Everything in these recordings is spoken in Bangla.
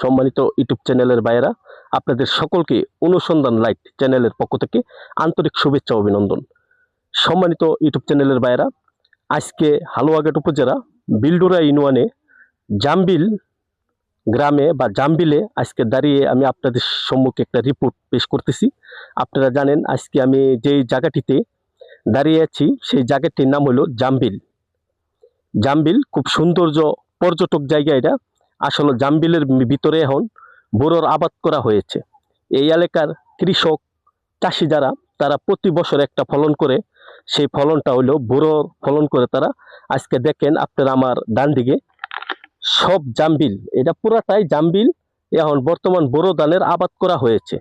সম্মানিত ইউটিউব চ্যানেলের ভাইয়েরা, আপনাদের সকলকে অনুসন্ধান লাইট চ্যানেলের পক্ষ থেকে আন্তরিক শুভেচ্ছা ও অভিনন্দন। সম্মানিত ইউটিউব চ্যানেলের ভাইয়েরা, আজকে হালুয়াঘাট উপজেলা বিলডুরা ইউনিয়নে জামবিল গ্রামে বা জামবিলে আজকে দাঁড়িয়ে আমি আপনাদের সম্মুখে একটা রিপোর্ট পেশ করতেছি। আপনারা জানেন আজকে আমি যেই জায়গাটিতে দাঁড়িয়ে আছি সেই জায়গাটির নাম হলো জামবিল। জামবিল খুব সৌন্দর্য পর্যটক জায়গা। এটা আসলে জামবিলের ভিতরে এখন বোরোর আবাদ করা হয়েছে। এই এলাকার কৃষক চাষি যারা, তারা প্রতি বছর একটা ফলন করে, সেই ফলনটা হলো বোরোর ফলন করে তারা। আজকে দেখেন আপনারা আমার ডান দিকে সব জামবিল, এটা পুরাটাই জামবিল। এখন বর্তমান বোরো ধানের আবাদ করা হয়েছে।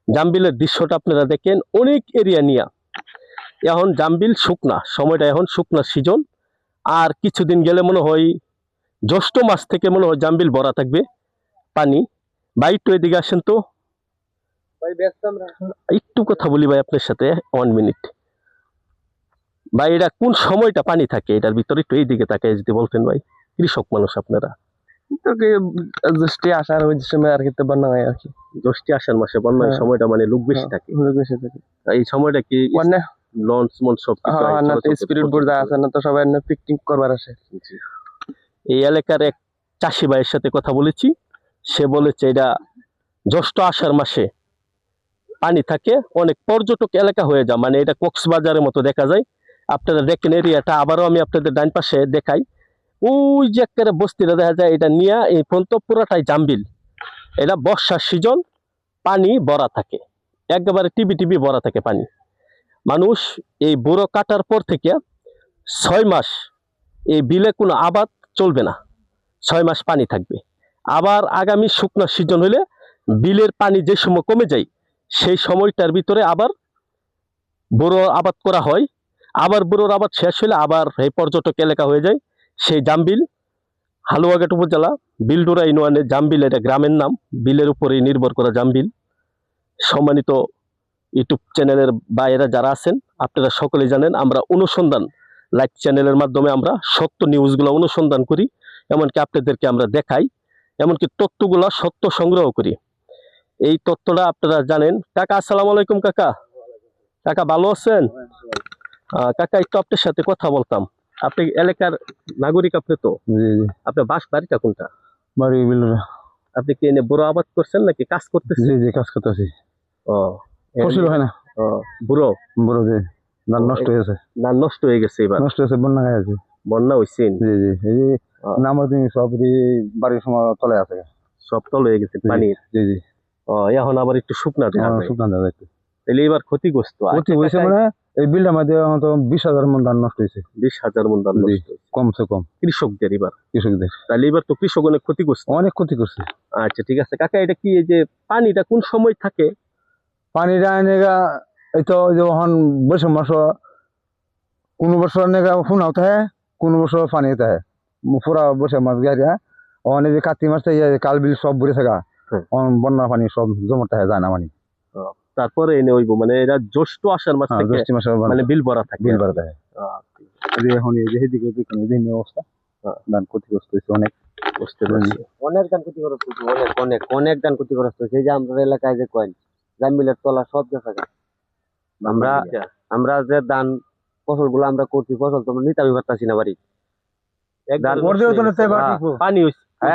জামবিলের দৃশ্যটা আপনারা দেখেন, অনেক এরিয়া নিয়ে। এখন জামবিল শুকনা সময়টা, এখন শুকনা সিজন। আর কিছুদিন গেলে মনে হয় জ্যৈষ্ঠ মাস থেকে মনে হয় জামবিল ভরা থাকবে পানি। ভাই একটু এদিকে আসেন তো ভাই, একটু কথা বলি ভাই আপনার সাথে 1 মিনিট। ভাই, এটা কোন সময়টা পানি থাকে এটার ভিতরে, একটু এইদিকে তাকায় যদি বলতেন ভাই। কৃষক মানুষ আপনারা। জ্যৈষ্ঠী আষাঢ় ওই সময় আর কি বন্যা হয় আর কি। জ্যৈষ্ঠী আষাঢ় মাসে বন্যার সময়টা মানে লোক বেশি থাকে। এই সময়টা কি লঞ্চ মঞ্চ সব স্পিরিট বোর্ড আছে না, তো সবাই পিকনিক করবার আসে। এই এলাকার এক চাষি ভাইয়ের সাথে কথা বলেছি, সে বলেছে এটা জ্যৈষ্ঠ আষাঢ় মাসে পানি থাকে, অনেক পর্যটক এলাকা হয়ে যায়, মানে এটা কক্সবাজারের মতো দেখা যায়। আপনারা দেখেন এরিয়াটা, আবারও আমি আপনাদের ডান পাশে দেখাই। ওই যে একটা বস্তিটা দেখা যায়, এটা নিয়ে এই পর্যন্ত পুরাটাই জামবিল। এটা বর্ষার সিজন, পানি ভরা থাকে, একেবারে টিবি টিবি ভরা থাকে পানি। মানুষ এই বুড়ো কাটার পর থেকে 6 মাস এই বিলে কোনো আবাদ চলবে না, 6 মাস পানি থাকবে। আবার আগামী শুকনো সিজন হলে বিলের পানি যে সময় কমে যায়, সেই সময়টার ভিতরে আবার বুড়ো আবাদ করা হয়। আবার বুড়োর আবাদ শেষ হলে আবার এই পর্যটক এলাকা হয়ে যায় সেই জামবিল। হালুয়াঘাট উপজেলা বিলডুরা ইউনিয়নে জামবিল, এটা গ্রামের নাম। বিলের উপরেই নির্ভর করা জামবিল। সম্মানিত ইউটিউব চ্যানেলের বাইরে যারা আছেন, আপনারা সকলেই জানেন আমরা অনুসন্ধান লাইভ চ্যানেলের মাধ্যমে আমরা সত্য নিউজগুলো অনুসন্ধান করি, এমনকি আপনাদেরকে আমরা দেখাই, এমনকি তথ্যগুলো সত্য সংগ্রহ করি। এই তথ্যটা আপনারা জানেন। কাকা আসসালামু আলাইকুম। কাকা, কাকা ভালো আছেন? কাকা, একটু আপনার সাথে কথা বলতাম। আপনি এলাকার নাগরিক, আপনি তো। আপনার বাড়িটা কোনটা? বাড়ি বিলডুরা। আপনি কি এনে বড় আবাদ করছেন নাকি কাজ করতেছেন? জি কাজ করতেছি। ও, ফসল হয় না। বুড়ো বুড়ো যে ধান নষ্ট হয়ে গেছে। ধান নষ্ট হয়ে গেছে, এবার নষ্ট হয়েছে, বন্যা হয়ে গেছে। বন্যা হয়েছে। জি জি, এই যে আমার দিন সব বাড়ির সময় তলে আছে, সব তলে হয়ে গেছে পানি। জি জি। এখন আবার একটু শুকনা দেখা যায়। শুকনা দেখা যায়। তাহলে এবার ক্ষতিগ্রস্ত হয়েছে, মানে এই বিলটার মধ্যে 20,000 মন ধান নষ্ট হয়েছে। 20,000 মন ধান নষ্ট হয়েছে কমসে কম কৃষকদের। কৃষকদের তাহলে এবার তো কৃষক অনেক ক্ষতিগ্রস্ত। অনেক ক্ষতি করছে। আচ্ছা ঠিক আছে কাকা, এটা কি এই যে পানিটা কোন সময় থাকে? পানিটা এনেগা এই তো যখন বৈশাখ মাস, কোনো বছর নেগা ফুনাও থাকে, কোনো বছর পানি থাকে পুরা বৈশাখ মাস গাড়িয়া। অনেক যে কার্তিক মাস থেকে কাল বিল সব ভরে থাকা, বন্যা পানি সব জমা থাকে, যায় না পানি। তারপরে এনে হইব, মানে এরা জ্যৈষ্ঠ আষাঢ় মাস থেকে জ্যৈষ্ঠ মাসে মানে বিল ভরা থাকে। বিল ভরা থাকে। এখন এই যে এদিকে দেখেন অবস্থা, ধান ক্ষতিগ্রস্ত হয়েছে অনেক। অনেক ধান ক্ষতিগ্রস্ত হয়েছে, অনেক অনেক অনেক ধান ক্ষতিগ্রস্ত হয়েছে। এই যে আমরা এলাকায় যে কয়েন জামবিলের তলা সব দেখা যায়। আমরা যে ধান ফসল গুলো আমরা করছি, ফসল তো আমরা নিতে পারতাছি না বাড়ি। পানি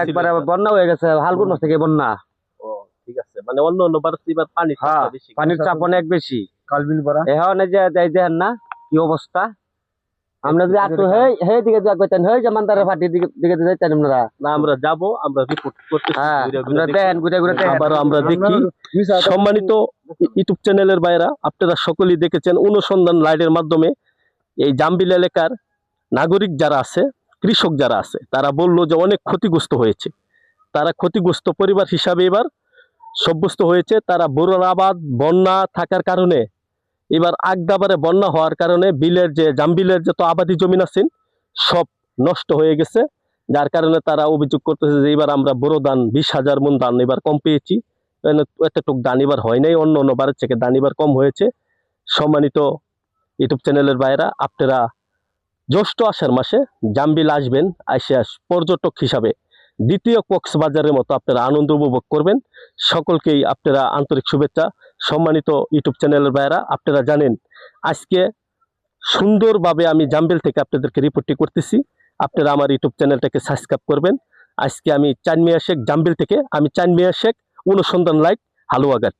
একবারে বন্যা হয়ে গেছে, ফাল্গুন মাস থেকে বন্যা। ঠিক আছে, মানে অন্য অন্য বার এবার পানির চাপ অনেক বেশি। কাল বিল ভরা এখন এই যে দেখেন না কি অবস্থা। আমরা যদি একটু সেই দিকে যাইতেন, হয়ে যে মান্দারের ফাটির দিকে যাইতেন আপনারা। না, আমরা যাবো, আমরা রিপোর্ট করতে। আবার আমরা দেখি। সম্মানিত ইউটিউব চ্যানেলের বাইরা, আপনারা সকলেই দেখেছেন অনুসন্ধান লাইটের মাধ্যমে এই জামবিল এলাকার নাগরিক যারা আছে, কৃষক যারা আছে, তারা বললো যে অনেক ক্ষতিগ্রস্ত হয়েছে। তারা ক্ষতিগ্রস্ত পরিবার হিসাবে এবার সাব্যস্ত হয়েছে। তারা বোরোর আবাদ বন্যা থাকার কারণে, এবার আগদাবারে বন্যা হওয়ার কারণে বিলের যে জামবিলের যত আবাদি জমিন আছেন সব নষ্ট হয়ে গেছে। যার কারণে তারা অভিযোগ করতেছে যে এবার আমরা বড় ধান 20,000 মন ধান এবার কম পেয়েছি, এতটুক ধান এবার হয় নাই, অন্য অন্য বারের থেকে ধান এবার কম হয়েছে। সম্মানিত ইউটিউব চ্যানেলের বাইরা, আপনারা জ্যৈষ্ঠ আষাঢ় মাসে জামবিল আসবেন, পর্যটক হিসাবে দ্বিতীয় কক্সবাজারের মতো আপনারা আনন্দ উপভোগ করবেন। সকলকেই আপনারা আন্তরিক শুভেচ্ছা। সম্মানিত ইউটিউব চ্যানেলের ভাইয়েরা, আপনারা জানেন আজকে সুন্দরভাবে আমি জাম্বেল থেকে আপনাদেরকে রিপোর্টটি করতেছি। আপনারা আমার ইউটিউব চ্যানেলটাকে সাবস্ক্রাইব করবেন। আজকে আমি চাঁদমিয়া শেখ জাম্বেল থেকে, আমি চাঁদমিয়া শেখ, অনুসন্ধান লাইট, হালুয়াঘাট।